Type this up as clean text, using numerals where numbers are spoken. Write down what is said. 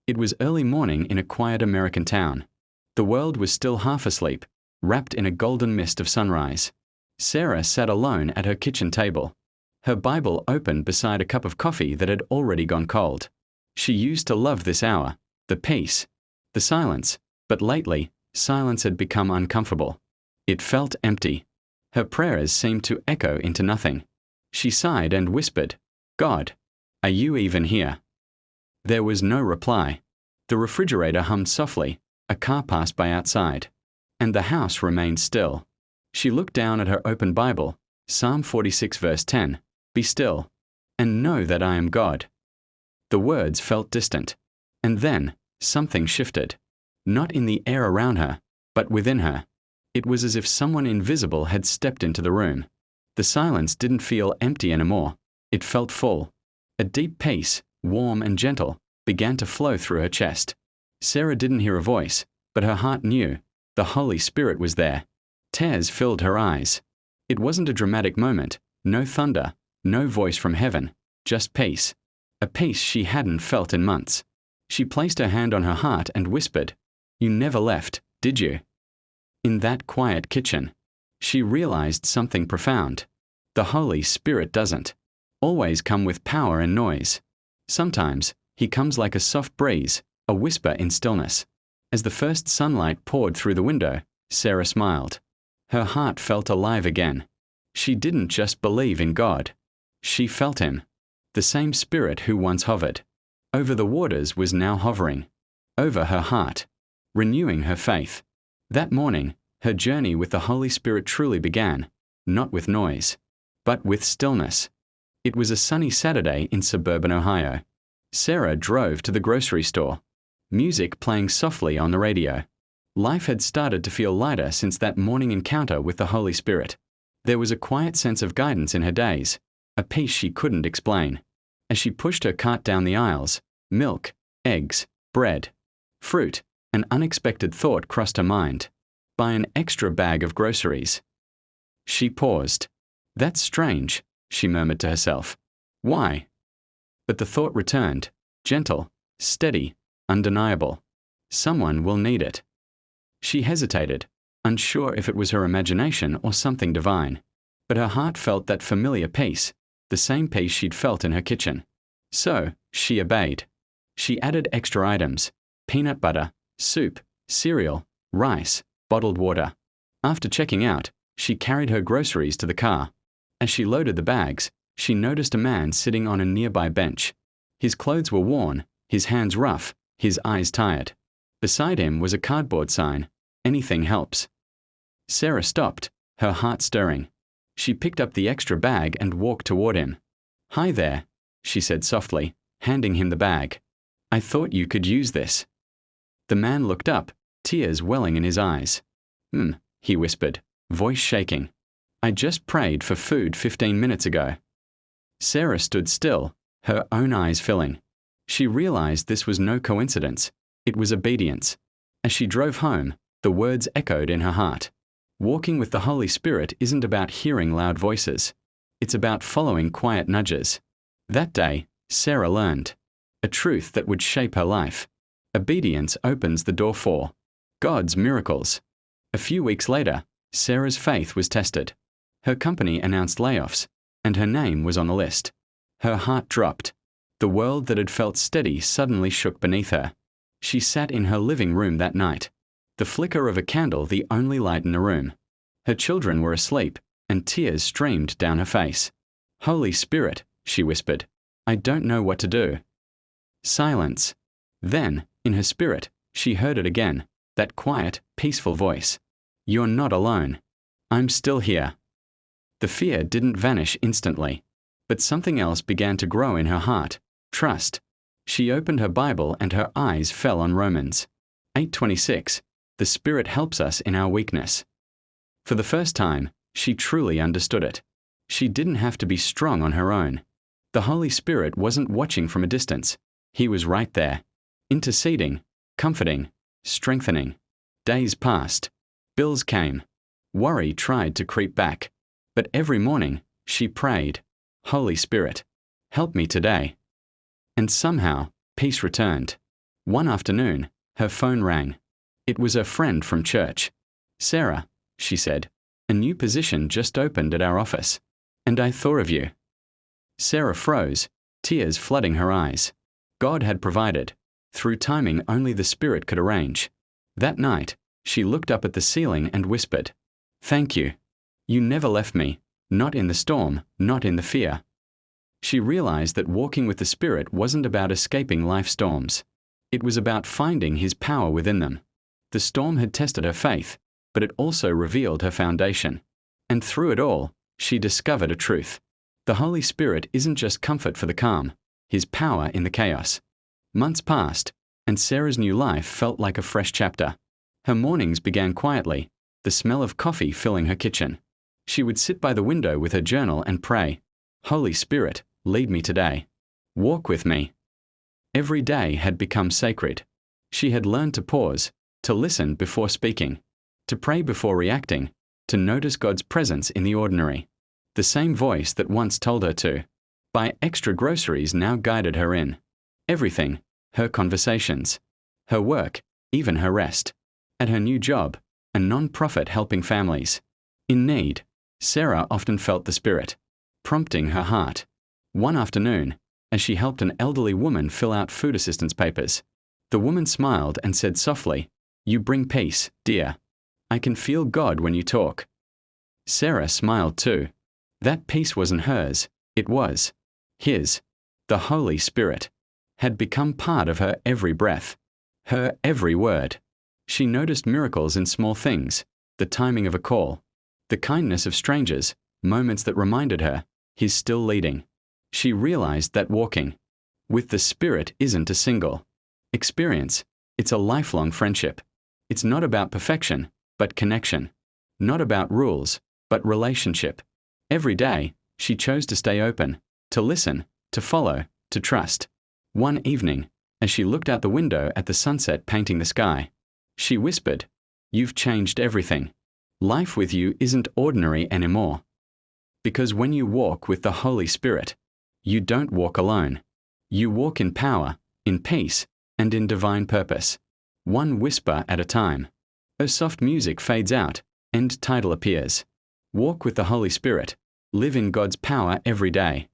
It was early morning in a quiet American town. The world was still half asleep, wrapped in a golden mist of sunrise. Sarah sat alone at her kitchen table, her Bible open beside a cup of coffee that had already gone cold. She used to love this hour, the peace, the silence, but lately, silence had become uncomfortable. It felt empty. Her prayers seemed to echo into nothing. She sighed and whispered, "God, are you even here?" There was no reply. The refrigerator hummed softly, a car passed by outside, and the house remained still. She looked down at her open Bible, Psalm 46 verse 10, "Be still, and know that I am God." The words felt distant, and then something shifted, not in the air around her, but within her. It was as if someone invisible had stepped into the room. The silence didn't feel empty anymore. It felt full. A deep peace, warm and gentle, began to flow through her chest. Sarah didn't hear a voice, but her heart knew. The Holy Spirit was there. Tears filled her eyes. It wasn't a dramatic moment, no thunder, no voice from heaven, just peace. A peace she hadn't felt in months. She placed her hand on her heart and whispered, "You never left, did you?" In that quiet kitchen, she realized something profound. The Holy Spirit doesn't always come with power and noise. Sometimes, he comes like a soft breeze, a whisper in stillness. As the first sunlight poured through the window, Sarah smiled. Her heart felt alive again. She didn't just believe in God. She felt Him. The same Spirit who once hovered over the waters was now hovering over her heart, renewing her faith. That morning, her journey with the Holy Spirit truly began, not with noise, but with stillness. It was a sunny Saturday in suburban Ohio. Sarah drove to the grocery store, music playing softly on the radio. Life had started to feel lighter since that morning encounter with the Holy Spirit. There was a quiet sense of guidance in her days, a peace she couldn't explain. As she pushed her cart down the aisles, milk, eggs, bread, fruit, an unexpected thought crossed her mind. Buy an extra bag of groceries. She paused. "That's strange," she murmured to herself. "Why?" But the thought returned, gentle, steady, undeniable. Someone will need it. She hesitated, unsure if it was her imagination or something divine. But her heart felt that familiar peace, the same peace she'd felt in her kitchen. So, she obeyed. She added extra items: peanut butter, soup, cereal, rice, bottled water. After checking out, she carried her groceries to the car. As she loaded the bags, she noticed a man sitting on a nearby bench. His clothes were worn, his hands rough, his eyes tired. Beside him was a cardboard sign, "Anything helps." Sarah stopped, her heart stirring. She picked up the extra bag and walked toward him. "Hi there," she said softly, handing him the bag. "I thought you could use this." The man looked up, tears welling in his eyes. He whispered, voice shaking. "I just prayed for food 15 minutes ago." Sarah stood still, her own eyes filling. She realized this was no coincidence. It was obedience. As she drove home, the words echoed in her heart. Walking with the Holy Spirit isn't about hearing loud voices. It's about following quiet nudges. That day, Sarah learned a truth that would shape her life. Obedience opens the door for God's miracles. A few weeks later, Sarah's faith was tested. Her company announced layoffs, and her name was on the list. Her heart dropped. The world that had felt steady suddenly shook beneath her. She sat in her living room that night, the flicker of a candle the only light in the room. Her children were asleep, and tears streamed down her face. "Holy Spirit," she whispered, "I don't know what to do." Silence. Then, in her spirit, she heard it again, that quiet, peaceful voice. "You're not alone. I'm still here." The fear didn't vanish instantly, but something else began to grow in her heart, trust. She opened her Bible and her eyes fell on Romans 8:26. The Spirit helps us in our weakness. For the first time, she truly understood it. She didn't have to be strong on her own. The Holy Spirit wasn't watching from a distance. He was right there, interceding, comforting, strengthening. Days passed. Bills came. Worry tried to creep back. But every morning, she prayed, "Holy Spirit, help me today." And somehow, peace returned. One afternoon, her phone rang. It was a friend from church. "Sarah," she said, "a new position just opened at our office, and I thought of you." Sarah froze, tears flooding her eyes. God had provided, through timing only the Spirit could arrange. That night, she looked up at the ceiling and whispered, "Thank you. You never left me, not in the storm, not in the fear." She realized that walking with the Spirit wasn't about escaping life storms. It was about finding His power within them. The storm had tested her faith, but it also revealed her foundation. And through it all, she discovered a truth. The Holy Spirit isn't just comfort for the calm, His power in the chaos. Months passed, and Sarah's new life felt like a fresh chapter. Her mornings began quietly, the smell of coffee filling her kitchen. She would sit by the window with her journal and pray, "Holy Spirit, lead me today. Walk with me." Every day had become sacred. She had learned to pause, to listen before speaking, to pray before reacting, to notice God's presence in the ordinary. The same voice that once told her to buy extra groceries now guided her in everything: her conversations, her work, even her rest. At her new job, a non-profit helping families in need, Sarah often felt the Spirit prompting her heart. One afternoon, as she helped an elderly woman fill out food assistance papers, the woman smiled and said softly, "You bring peace, dear. I can feel God when you talk." Sarah smiled too. That peace wasn't hers, it was His. The Holy Spirit had become part of her every breath, her every word. She noticed miracles in small things, the timing of a call, the kindness of strangers, moments that reminded her He's still leading. She realized that walking with the Spirit isn't a single experience, it's a lifelong friendship. It's not about perfection, but connection. Not about rules, but relationship. Every day, she chose to stay open, to listen, to follow, to trust. One evening, as she looked out the window at the sunset painting the sky, she whispered, "You've changed everything. Life with you isn't ordinary anymore." Because when you walk with the Holy Spirit, you don't walk alone. You walk in power, in peace, and in divine purpose. One whisper at a time. Her soft music fades out, and title appears. Walk with the Holy Spirit. Live in God's power every day.